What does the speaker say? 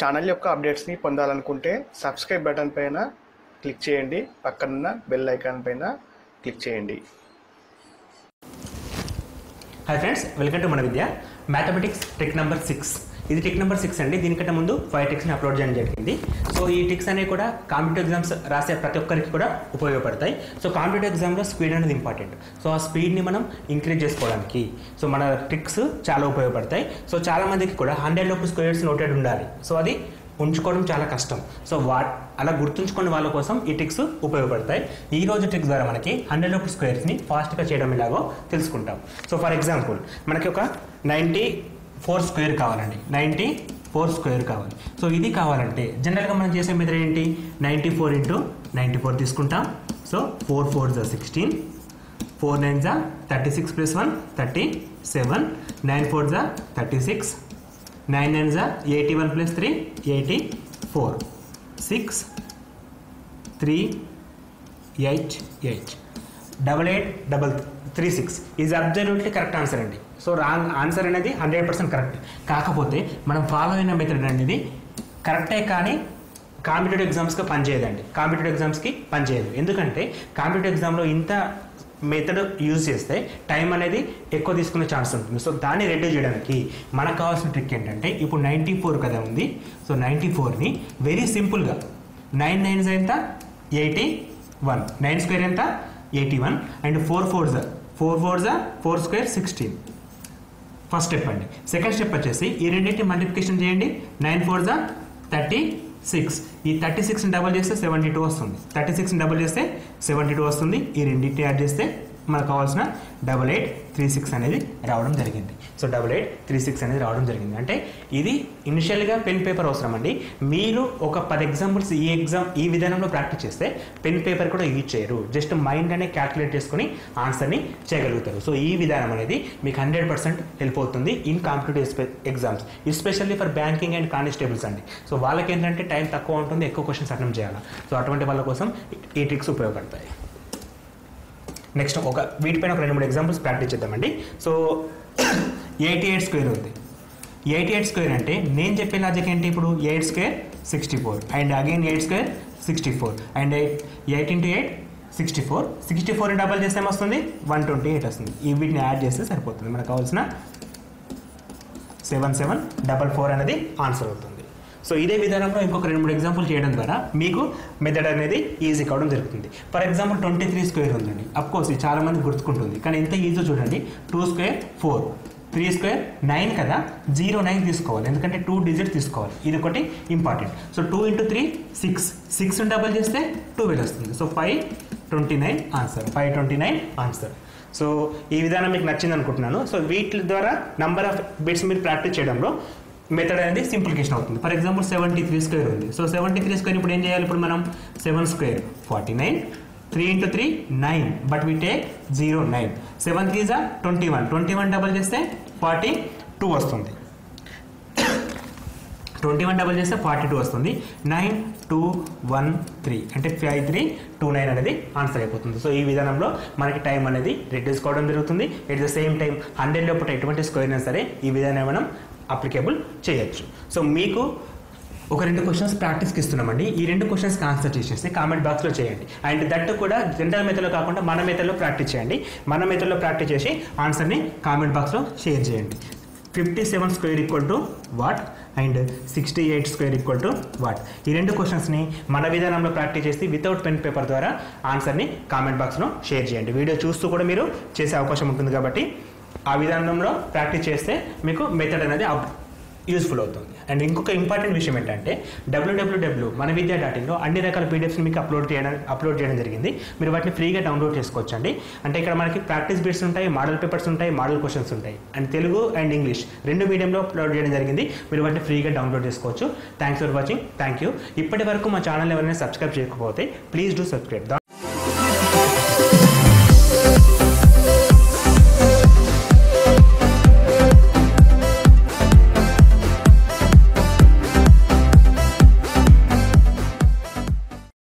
Channel యొక్క అప్డేట్స్ని పొందాలనుకుంటే subscribe button పైన క్లిక్ చేయండి, పక్కనున్న బెల్ ఐకాన్ పైన క్లిక్ చేయండి. హాయ్ ఫ్రెండ్స్, వెల్కమ్ టు మన విద్య మ్యాథమెటిక్స్ ట్రిక్ నెంబర్ 6. ఇది ట్రిక్ నెంబర్ 6 అండి. దీనికంటే ముందు 5 ట్రిక్స్ని అప్లోడ్ చేయడం జరిగింది. సో ఈ ట్రిక్స్ అనేవి కూడా కాంపిటేటివ్ ఎగ్జామ్స్ రాసే ప్రతి ఒక్కరికి కూడా ఉపయోగపడతాయి. సో కాంపిటేటివ్ ఎగ్జామ్లో స్పీడ్ అనేది ఇంపార్టెంట్. సో ఆ స్పీడ్ని మనం ఇంక్రీజ్ చేసుకోవడానికి సో మన ట్రిక్స్ చాలా ఉపయోగపడతాయి. సో చాలామందికి కూడా 100 లోపు స్క్వేర్స్ నోటెడ్ ఉండాలి. సో అది ఉంచుకోవడం చాలా కష్టం. సో అలా గుర్తుంచుకునే వాళ్ళ కోసం ఈ ట్రిక్స్ ఉపయోగపడతాయి. ఈ రోజు ట్రిక్స్ ద్వారా మనకి 100 లోపు స్క్వేర్స్ని ఫాస్ట్గా చేయడం ఎలాగో తెలుసుకుంటాం. సో ఫర్ ఎగ్జాంపుల్ మనకి ఒక 94 స్క్వేర్ కావాలండి. 94 స్క్వేర్ కావాలి. సో ఇది కావాలంటే జనరల్గా మనం చేసే మెథడ్ ఏంటి? 94 ఇంటూ 94 తీసుకుంటాం. So 4 4 16, 4 9 36 + 1 37, 9 4 36, 9 9 81 + 3 84, 6 3 8 8, 88 36 is absolutely correct answer అండి. సో రాంగ్ ఆన్సర్ అనేది 100% కరెక్ట్. కాకపోతే మనం ఫాలో అయిన మెథడ్ అనేది కరెక్టే, కానీ కాంపిటేటివ్ ఎగ్జామ్స్కి పనిచేయదండి. కాంపిటేటివ్ ఎగ్జామ్స్కి పనిచేయదు. ఎందుకంటే కాంపిటేటివ్ ఎగ్జామ్లో ఇంత మెథడ్ యూజ్ చేస్తే టైం అనేది ఎక్కువ తీసుకునే ఛాన్స్ ఉంటుంది. సో దాన్ని రెడ్యూస్ చేయడానికి మనకు కావాల్సిన ట్రిక్ ఏంటంటే, ఇప్పుడు 94 కదా ఉంది. సో 94ని వెరీ సింపుల్గా 9 9 ఎంత 81, 9 స్క్వేర్ ఎంత 81, అండ్ 4 4 స్క్వేర్ 16. ఫస్ట్ స్టెప్ అండి. సెకండ్ స్టెప్ వచ్చేసి ఈ రెండింటిని మల్టిప్లికేషన్ చేయండి. 9 4 36, ఈ 36ని డబల్ చేస్తే 72 వస్తుంది. 36ని డబల్ చేస్తే 72 వస్తుంది. ఈ రెండింటిని యాడ్ చేస్తే మనకు కావాల్సిన 8836 అనేది రావడం జరిగింది. సో 8836 అనేది రావడం జరిగింది. అంటే ఇది ఇనిషియల్గా పెన్ పేపర్ అవసరం అండి. మీరు ఒక 10 ఎగ్జాంపుల్స్ ఈ విధానంలో ప్రాక్టీస్ చేస్తే పెన్ పేపర్ కూడా యూజ్ చేయరు. జస్ట్ మైండ్ అనే క్యాల్కులేట్ చేసుకుని ఆన్సర్ని చేయగలుగుతారు. సో ఈ విధానం అనేది మీకు 100% హెల్ప్ అవుతుంది in competitive exams, especially for banking and constables అండి. సో వాళ్ళకి ఏంటంటే టైం తక్కువ ఉంటుంది, ఎక్కువ క్వశ్చన్స్ అటెంప్ట్ చేయాలి. సో అటువంటి వాళ్ళ కోసం ఈ ట్రిక్స్ ఉపయోగపడతాయి. నెక్స్ట్ వీటిపైన ఒక 2-3 ఎగ్జాంపుల్స్ ప్రాక్టీస్ చేద్దామండి. సో 88 స్క్వేర్ ఉంది. 88 స్క్వేర్ అంటే నేను చెప్పే లాజిక్ ఏంటి? ఇప్పుడు 8 square 64, and again 8 square 64, and 8 × 8 64. 64ని డబల్ చేస్తే ఏమొస్తుంది? 128 వస్తుంది. ఈ వీటిని యాడ్ చేస్తే సరిపోతుంది. మనకు కావాల్సిన 7744 అనేది ఆన్సర్ అవుతుంది. సో ఇదే విధానంలో ఇంకొక 2-3 ఎగ్జాంపుల్ చేయడం ద్వారా మీకు మెథడ్ అనేది ఈజీ కావడం జరుగుతుంది. ఫర్ ఎగ్జాంపుల్ 23 స్క్వేర్ ఉందండి. అఫ్కోర్స్ ఇది చాలా మంది గుర్తుకుంటుంది, కానీ ఎంత ఈజీ చూడండి. 2 స్క్వేర్ 4, 3 స్క్వేర్ 9 కదా, 09 తీసుకోవాలి, ఎందుకంటే 2 డిజిట్ తీసుకోవాలి. ఇది ఒకటి ఇంపార్టెంట్. సో 2 × 3 6, 6ని డబల్ చేస్తే 12 వస్తుంది. So 529 answer. 529 ఆన్సర్. సో ఈ విధానం మీకు నచ్చింది అనుకుంటున్నాను. సో వీటి ద్వారా నంబర్ ఆఫ్ బిట్స్ మీరు ప్రాక్టీస్ చేయడంలో మెథడ్ అనేది సింప్లికేషన్ అవుతుంది. ఫర్ ఎగ్జాంపుల్ 73 స్క్వేర్ ఉంది. సో 73 స్క్వేర్ ఇప్పుడు ఏం చేయాలి? ఇప్పుడు మనం 7 square 49, 3 × 3 9, but we take 09. 7 3 21, 21 double చేస్తే 42 వస్తుంది. 21 డబల్ చేస్తే 42 వస్తుంది. 9213 అంటే 5329 అనేది ఆన్సర్ అయిపోతుంది. సో ఈ విధానంలో మనకి టైం అనేది రిడ్యూస్ కావడం జరుగుతుంది. ఎట్ ద సేమ్ టైం 100 లోపల ఎటువంటి స్క్వేర్ అయినా సరే ఈ విధానం మనం అప్లికేబుల్ చేయొచ్చు. సో మీకు ఒక 2 క్వశ్చన్స్ ప్రాక్టీస్కి ఇస్తున్నామండి. ఈ 2 క్వశ్చన్స్కి ఆన్సర్ చేసేసి కామెంట్ బాక్స్లో చేయండి. అండ్ దట్ కూడా జనరల్ మెథడ్లో కాకుండా మన మెథడ్లో ప్రాక్టీస్ చేయండి. మన మెథడ్లో ప్రాక్టీస్ చేసి ఆన్సర్ని కామెంట్ బాక్స్లో షేర్ చేయండి. 57 square = what and 68 square = what? ఈ 2 క్వశ్చన్స్ని మన విధానంలో ప్రాక్టీస్ చేసి వితౌట్ పెన్ పేపర్ ద్వారా ఆన్సర్ని కామెంట్ బాక్స్లో షేర్ చేయండి. వీడియో చూస్తూ కూడా మీరు చేసే అవకాశం ఉంటుంది కాబట్టి ఆ విధానంలో ప్రాక్టీస్ చేస్తే మీకు మెథడ్ అనేది యూస్ఫుల్ అవుతుంది. అండ్ ఇంకొక ఇంపార్టెంట్ విషయం ఏంటంటే www.manavidya.in అన్ని రకాల పీడిఎఫ్స్ని మీకు అప్లోడ్ చేయడం జరిగింది. మీరు వాటిని ఫ్రీగా డౌన్లోడ్ చేసుకోవచ్చండి. అంటే ఇక్కడ మనకి ప్రాక్టీస్ బిట్స్ ఉంటాయి, మోడల్ పేపర్స్ ఉంటాయి, మోడల్ క్వశ్చన్స్ ఉంటాయి, అండ్ తెలుగు అండ్ ఇంగ్లీష్ 2 మీడియంలో అప్లోడ్ చేయడం జరిగింది. మీరు వాటిని ఫ్రీగా డౌన్లోడ్ చేసుకోవచ్చు. Thanks for watching. Thank you. ఇప్పటి వరకు మా ఛానల్ ఎవరైనా సబ్స్క్రైబ్ చేయకపోతే ప్లీజ్ డూ సబ్స్క్రైబ్.